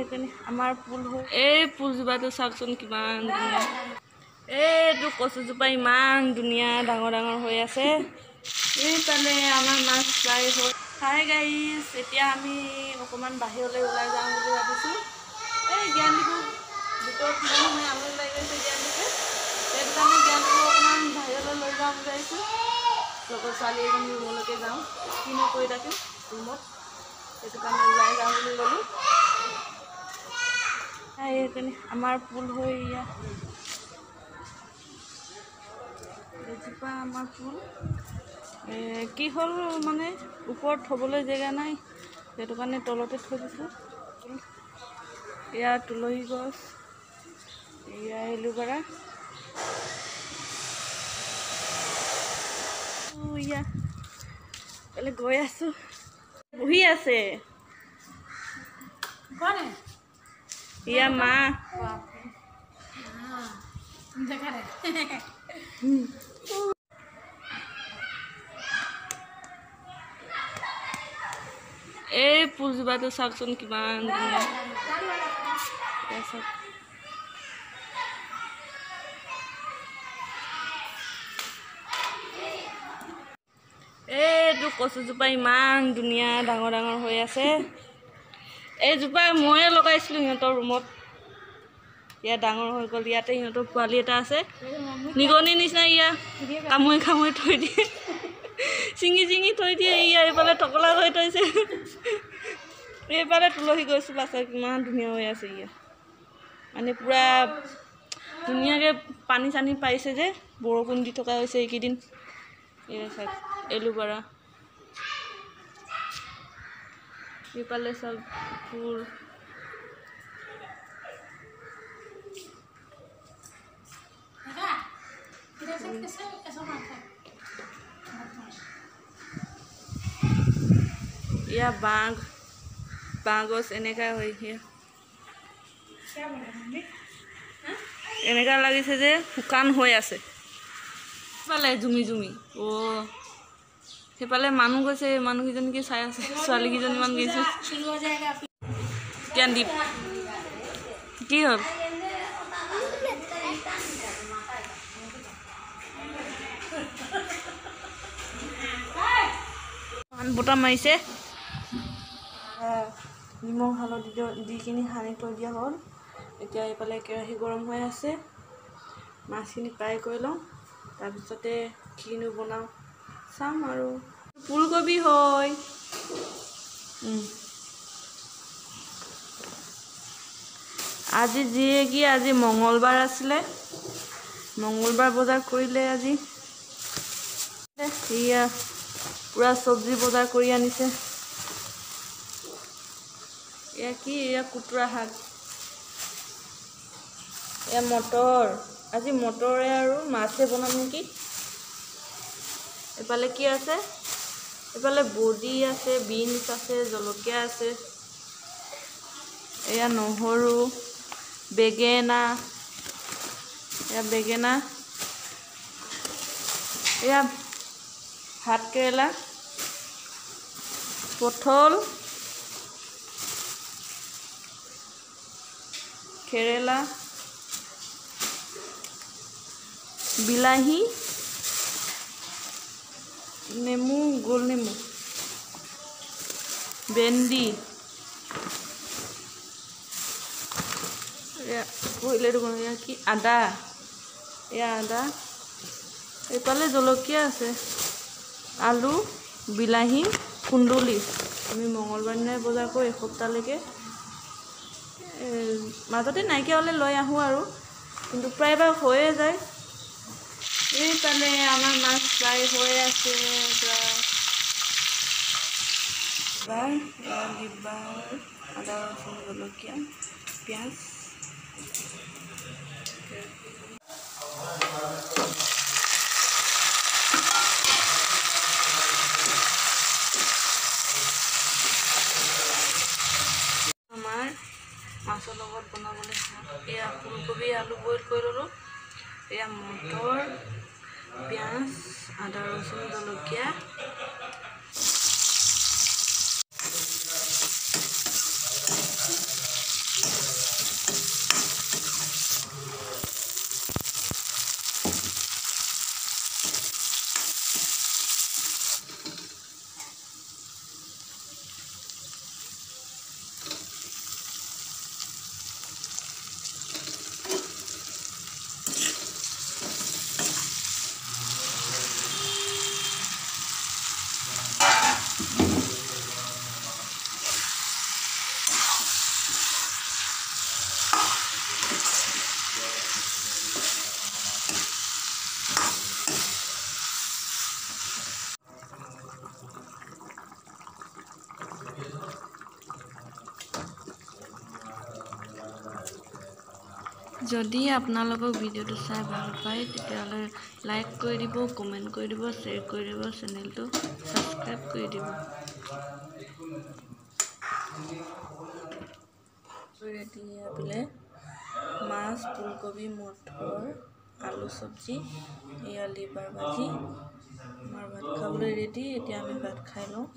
আমাৰ পুল হয় এই পুলজোপাটো চাওকচোন কিমান ধুনীয়া এইটো কচুজোপা ইমান ধুনীয়া ডাঙৰ ডাঙৰ হৈ আছে এইফালে আমাৰ মাছ ফ্ৰাই হ'ল হাই গাইজ এতিয়া আমি অকণমান বাহিৰলৈ ওলাই যাওঁ বুলি ভাবিছোঁ এই জ্ঞানদীপক ভিতৰত কিমান সময় আমনি লাগি গৈছে জ্ঞানদীপে সেইটো কাৰণে জ্ঞানদীপক অকণমান বাহিৰলৈ লৈ যাওঁ বুলি ভাবিছোঁ লগৰ ছোৱালী এজনী ৰুমলৈকে যাওঁ কিনো কৰি থাকিম ৰুমত সেইটো কাৰণে ওলাই যাওঁ বুলি গ'লোঁ এইপিনে আমাৰ পুল হৈ ইয়াত এজোপা আমাৰ পুল কি হ'ল মানে ওপৰত থ'বলৈ জেগা নাই সেইটো কাৰণে তলতে থৈ দিছোঁ এয়া তুলসী গছ এয়া এলোভেৰা ইয়া কালি গৈ আছোঁ বহি আছে ইয়া মা এই ফুলজোপাটো চাওকচোন কিমান ধুনীয়া এইটো কচুজোপা ইমান ধুনীয়া ডাঙৰ ডাঙৰ হৈ আছে এইজোপা ময়ে লগাইছিলোঁ সিহঁতৰ ৰুমত ইয়াত ডাঙৰ হৈ গ'ল ইয়াতে সিহঁতৰ পোৱালি এটা আছে নিগনিৰ নিচিনা ইয়া কামুৰি কামুৰি থৈ দিয়ে চিঙি চিঙি থৈ দিয়ে ইয়া এইফালে টকলা হৈ থৈছে এইফালে তুলসী গছজোপা আছে কিমান ধুনীয়া হৈ আছে ইয়া মানে পূৰা ধুনীয়াকৈ পানী চানী পাইছে যে বৰষুণ দি থকা হৈছে এইকেইদিন এয়া চাওক এলোভেৰা এইফালে চাওক ফুল ইয়া বাঁহ গছ এনেকুৱা হৈ এনেকুৱা লাগিছে যে শুকান হৈ আছে সেইফালে জুমি জুমি সেইফালে মানুহ গৈছে মানুহকেইজনীকে চাই আছে ছোৱালীকেইজনীমান গৈছে জ্ঞানদীপ কি হ'ল বতাহ মাৰিছে নিমখ হালধি দি কিনি সানি থৈ দিয়া হ'ল এতিয়া এইফালে কেৰাহী গৰম হৈ আছে মাছখিনি ফ্ৰাই কৰি লওঁ তাৰপিছতে কিনো বনাওঁ চাম আৰু ফুলকবি হয় আজি যিয়ে কি আজি মঙলবাৰ আছিলে মঙলবাৰ বজাৰ কৰিলে আজি ইয়া পুৰা চব্জি বজাৰ কৰি আনিছে এয়া কি এয়া কুটুৰা শাক এয়া মটৰ আজি মটৰে আৰু মাছে বনাম নেকি এইফালে কি আছে এইফালে বডি আছে বিনছ আছে জলকীয়া আছে এয়া নহৰু বেগেনা এয়া বেগেনা এয়া ভাত কেৰেলা পটল কেৰেলা বিলাহী নেমু গোল নেমু ভেন্দি পহিলে কি আদা এয়া আদা এইফালে জলকীয়া আছে আলু বিলাহী কুন্দুলি আমি মঙলবাৰ দিনাই বজাৰ কৰোঁ এসপ্তাহলৈকে মাজতে নাইকিয়া হ'লে লৈ আহোঁ আৰু কিন্তু প্ৰায়ভাগ হৈয়ে যায় এইফালে আমাৰ মাছ ফ্ৰাই হৈ আছে আদা ৰচুন জলকীয়া পিঁয়াজ আমাৰ মাছৰ লগত বনাবলৈ এয়া ফুলকবি আলু বইল কৰি ল'লোঁ এয়া মটৰ পিঁয়াজ আদা ৰচুন জলকীয়া যদি আপোনালোকক ভিডিঅ'টো চাই ভাল পায় তেতিয়াহ'লে লাইক কৰি দিব, কমেণ্ট কৰি দিব, শ্বেয়াৰ কৰি দিব, চেনেলটো ছাবস্ক্ৰাইব কৰি দিব। ৰেডি বোলে মাছ, ফুলকবি, মটৰ, আলু চব্জি, এয়া লিভাৰ ভাজি। আমাৰ ভাত খাবলৈ ৰেডি। এতিয়া আমি ভাত খাই লওঁ।